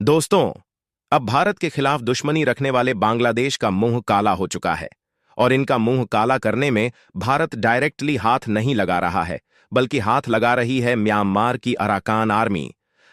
दोस्तों, अब भारत के खिलाफ दुश्मनी रखने वाले बांग्लादेश का मुंह काला हो चुका है। और इनका मुंह काला करने में भारत डायरेक्टली हाथ नहीं लगा रहा है, बल्कि हाथ लगा रही है म्यांमार की अराकान आर्मी।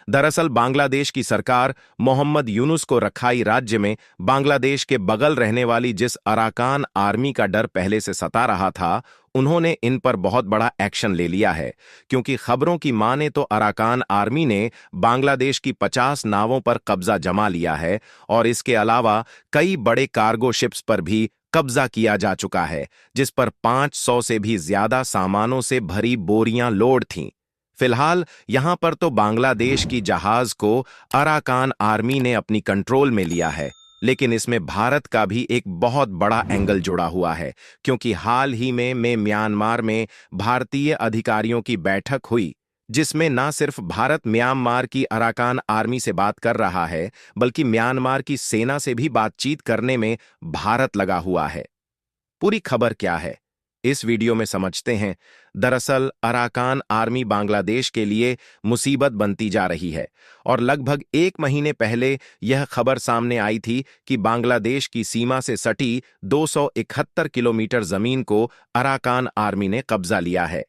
दरअसल बांग्लादेश की सरकार मोहम्मद यूनुस को रखाई राज्य में बांग्लादेश के बगल रहने वाली जिस अराकान आर्मी का डर पहले से सता रहा था, उन्होंने इन पर बहुत बड़ा एक्शन ले लिया है। क्योंकि खबरों की माने तो अराकान आर्मी ने बांग्लादेश की 50 नावों पर कब्जा जमा लिया है और इसके अलावा कई बड़े कार्गो शिप्स पर भी कब्जा किया जा चुका है, जिस पर 500 से भी ज्यादा सामानों से भरी बोरियां लोड थीं। फिलहाल यहां पर तो बांग्लादेश की जहाज को अराकान आर्मी ने अपनी कंट्रोल में लिया है, लेकिन इसमें भारत का भी एक बहुत बड़ा एंगल जुड़ा हुआ है। क्योंकि हाल ही में म्यांमार में भारतीय अधिकारियों की बैठक हुई, जिसमें ना सिर्फ भारत म्यांमार की अराकान आर्मी से बात कर रहा है, बल्कि म्यांमार की सेना से भी बातचीत करने में भारत लगा हुआ है। पूरी खबर क्या है, इस वीडियो में समझते हैं। दरअसल अराकान आर्मी बांग्लादेश के लिए मुसीबत बनती जा रही है और लगभग 1 महीने पहले यह खबर सामने आई थी कि बांग्लादेश की सीमा से सटी 271 किलोमीटर जमीन को अराकान आर्मी ने कब्जा लिया है।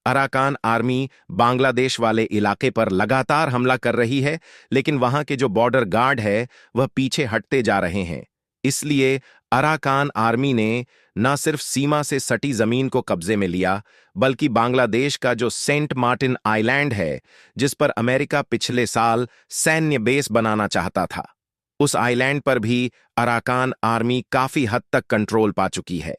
अराकान आर्मी बांग्लादेश वाले इलाके पर लगातार हमला कर रही है, लेकिन वहां के जो बॉर्डर गार्ड है वह पीछे हटते जा रहे हैं। इसलिए अराकान आर्मी ने न सिर्फ सीमा से सटी जमीन को कब्जे में लिया, बल्कि बांग्लादेश का जो सेंट मार्टिन आइलैंड है, जिस पर अमेरिका पिछले साल सैन्य बेस बनाना चाहता था, उस आइलैंड पर भी अराकान आर्मी काफी हद तक कंट्रोल पा चुकी है।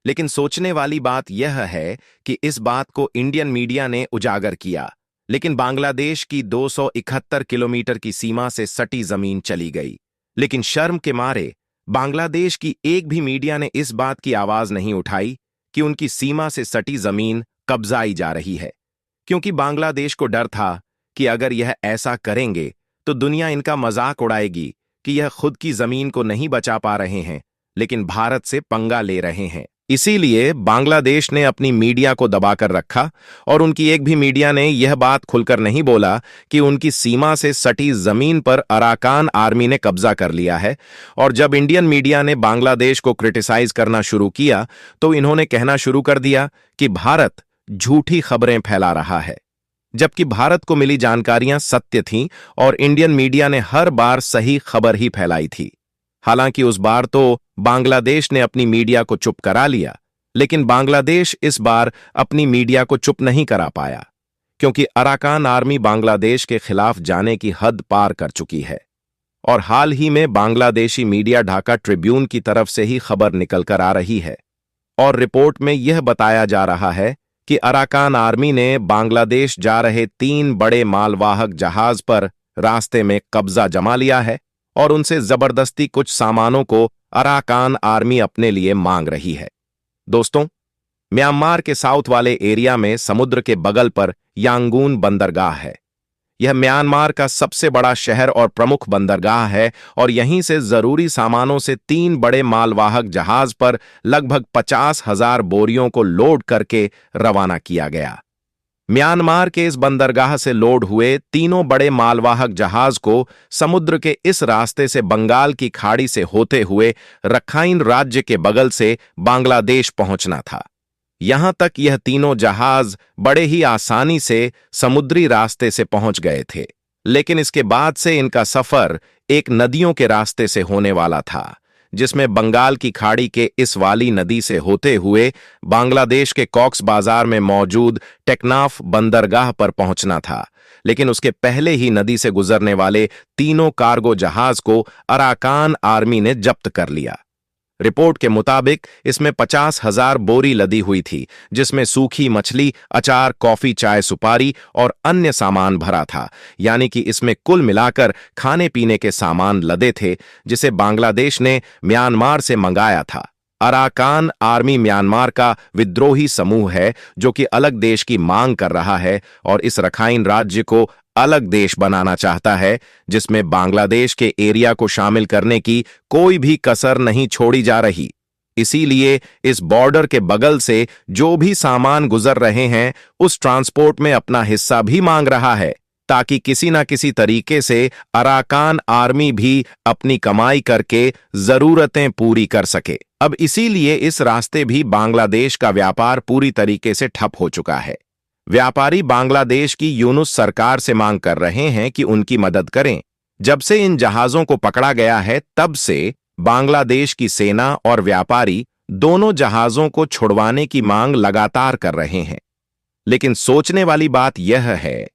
लेकिन सोचने वाली बात यह है कि इस बात को इंडियन मीडिया ने उजागर किया, लेकिन बांग्लादेश की 271 किलोमीटर की सीमा से सटी जमीन चली गई। लेकिन शर्म के मारे बांग्लादेश की एक भी मीडिया ने इस बात की आवाज नहीं उठाई कि उनकी सीमा से सटी जमीन कब्जाई जा रही है। क्योंकि बांग्लादेश को डर था कि अगर यह ऐसा करेंगे तो दुनिया इनका मजाक उड़ाएगी कि यह खुद की जमीन को नहीं बचा पा रहे हैं, लेकिन भारत से पंगा ले रहे हैं। इसीलिए बांग्लादेश ने अपनी मीडिया को दबाकर रखा और उनकी एक भी मीडिया ने यह बात खुलकर नहीं बोला कि उनकी सीमा से सटी जमीन पर अराकान आर्मी ने कब्जा कर लिया है। और जब इंडियन मीडिया ने बांग्लादेश को क्रिटिसाइज करना शुरू किया, तो इन्होंने कहना शुरू कर दिया कि भारत झूठी खबरें फैला रहा है, जबकि भारत को मिली जानकारियां सत्य थीं और इंडियन मीडिया ने हर बार सही खबर ही फैलाई थी। हालांकि उस बार तो बांग्लादेश ने अपनी मीडिया को चुप करा लिया, लेकिन बांग्लादेश इस बार अपनी मीडिया को चुप नहीं करा पाया, क्योंकि अराकान आर्मी बांग्लादेश के खिलाफ जाने की हद पार कर चुकी है। और हाल ही में बांग्लादेशी मीडिया ढाका ट्रिब्यून की तरफ से ही खबर निकलकर आ रही है और रिपोर्ट में यह बताया जा रहा है कि अराकान आर्मी ने बांग्लादेश जा रहे 3 बड़े मालवाहक जहाज पर रास्ते में कब्जा जमा लिया है और उनसे जबरदस्ती कुछ सामानों को अराकान आर्मी अपने लिए मांग रही है। दोस्तों, म्यांमार के साउथ वाले एरिया में समुद्र के बगल पर यांगून बंदरगाह है। यह म्यांमार का सबसे बड़ा शहर और प्रमुख बंदरगाह है और यहीं से जरूरी सामानों से 3 बड़े मालवाहक जहाज पर लगभग 50,000 बोरियों को लोड करके रवाना किया गया। म्यांमार के इस बंदरगाह से लोड हुए तीनों बड़े मालवाहक जहाज को समुद्र के इस रास्ते से बंगाल की खाड़ी से होते हुए रखाइन राज्य के बगल से बांग्लादेश पहुंचना था। यहां तक यह तीनों जहाज बड़े ही आसानी से समुद्री रास्ते से पहुंच गए थे, लेकिन इसके बाद से इनका सफर एक नदियों के रास्ते से होने वाला था, जिसमें बंगाल की खाड़ी के इस वाली नदी से होते हुए बांग्लादेश के कॉक्स बाजार में मौजूद टेक्नाफ बंदरगाह पर पहुंचना था। लेकिन उसके पहले ही नदी से गुजरने वाले तीनों कार्गो जहाज को अराकान आर्मी ने जब्त कर लिया। रिपोर्ट के मुताबिक इसमें 50,000 बोरी लदी हुई थी, जिसमें सूखी मछली, अचार, कॉफी, चाय, सुपारी और अन्य सामान भरा था। यानी कि इसमें कुल मिलाकर खाने पीने के सामान लदे थे, जिसे बांग्लादेश ने म्यांमार से मंगाया था। अराकान आर्मी म्यांमार का विद्रोही समूह है जो कि अलग देश की मांग कर रहा है और इस रखाइन राज्य को अलग देश बनाना चाहता है, जिसमें बांग्लादेश के एरिया को शामिल करने की कोई भी कसर नहीं छोड़ी जा रही। इसीलिए इस बॉर्डर के बगल से जो भी सामान गुजर रहे हैं, उस ट्रांसपोर्ट में अपना हिस्सा भी मांग रहा है, ताकि किसी न किसी तरीके से अराकान आर्मी भी अपनी कमाई करके जरूरतें पूरी कर सके। अब इसीलिए इस रास्ते भी बांग्लादेश का व्यापार पूरी तरीके से ठप हो चुका है। व्यापारी बांग्लादेश की यूनुस सरकार से मांग कर रहे हैं कि उनकी मदद करें। जब से इन जहाजों को पकड़ा गया है तब से बांग्लादेश की सेना और व्यापारी दोनों जहाजों को छुड़वाने की मांग लगातार कर रहे हैं। लेकिन सोचने वाली बात यह है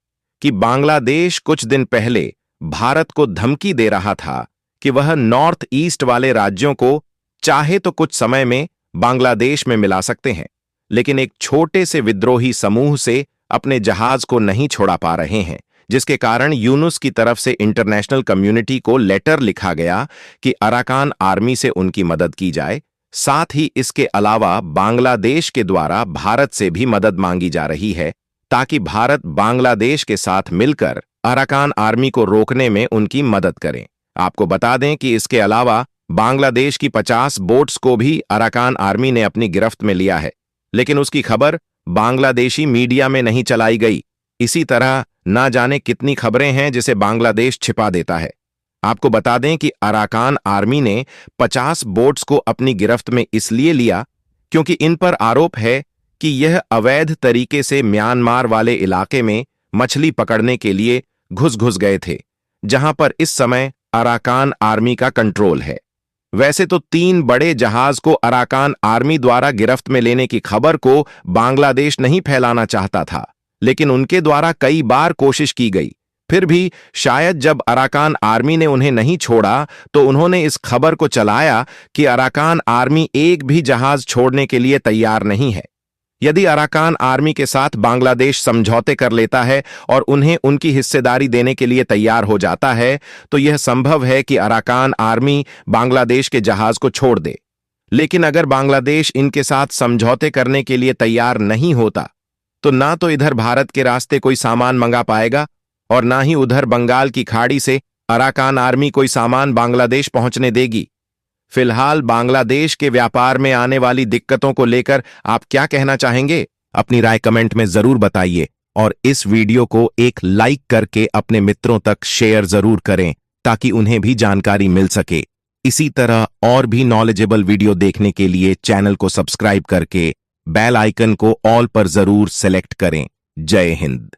कि बांग्लादेश कुछ दिन पहले भारत को धमकी दे रहा था कि वह नॉर्थ ईस्ट वाले राज्यों को चाहे तो कुछ समय में बांग्लादेश में मिला सकते हैं, लेकिन एक छोटे से विद्रोही समूह से अपने जहाज को नहीं छोड़ा पा रहे हैं, जिसके कारण यूनुस की तरफ से इंटरनेशनल कम्युनिटी को लेटर लिखा गया कि अराकान आर्मी से उनकी मदद की जाए। साथ ही इसके अलावा बांग्लादेश के द्वारा भारत से भी मदद मांगी जा रही है ताकि भारत बांग्लादेश के साथ मिलकर अराकान आर्मी को रोकने में उनकी मदद करें। आपको बता दें कि इसके अलावा बांग्लादेश की 50 बोट्स को भी अराकान आर्मी ने अपनी गिरफ्त में लिया है, लेकिन उसकी खबर बांग्लादेशी मीडिया में नहीं चलाई गई। इसी तरह ना जाने कितनी खबरें हैं जिसे बांग्लादेश छिपा देता है। आपको बता दें कि अराकान आर्मी ने 50 बोट्स को अपनी गिरफ्त में इसलिए लिया क्योंकि इन पर आरोप है कि यह अवैध तरीके से म्यांमार वाले इलाके में मछली पकड़ने के लिए घुस गए थे, जहां पर इस समय अराकान आर्मी का कंट्रोल है। वैसे तो 3 बड़े जहाज को अराकान आर्मी द्वारा गिरफ्त में लेने की खबर को बांग्लादेश नहीं फैलाना चाहता था, लेकिन उनके द्वारा कई बार कोशिश की गई। फिर भी शायद जब अराकान आर्मी ने उन्हें नहीं छोड़ा तो उन्होंने इस खबर को चलाया कि अराकान आर्मी एक भी जहाज छोड़ने के लिए तैयार नहीं है। यदि अराकान आर्मी के साथ बांग्लादेश समझौते कर लेता है और उन्हें उनकी हिस्सेदारी देने के लिए तैयार हो जाता है तो यह संभव है कि अराकान आर्मी बांग्लादेश के जहाज को छोड़ दे। लेकिन अगर बांग्लादेश इनके साथ समझौते करने के लिए तैयार नहीं होता तो ना तो इधर भारत के रास्ते कोई सामान मंगा पाएगा और ना ही उधर बंगाल की खाड़ी से अराकान आर्मी कोई सामान बांग्लादेश पहुंचने देगी। फिलहाल बांग्लादेश के व्यापार में आने वाली दिक्कतों को लेकर आप क्या कहना चाहेंगे? अपनी राय कमेंट में जरूर बताइए और इस वीडियो को एक लाइक करके अपने मित्रों तक शेयर जरूर करें ताकि उन्हें भी जानकारी मिल सके। इसी तरह और भी नॉलेजेबल वीडियो देखने के लिए चैनल को सब्सक्राइब करके बेल आइकन को ऑल पर जरूर सेलेक्ट करें। जय हिंद।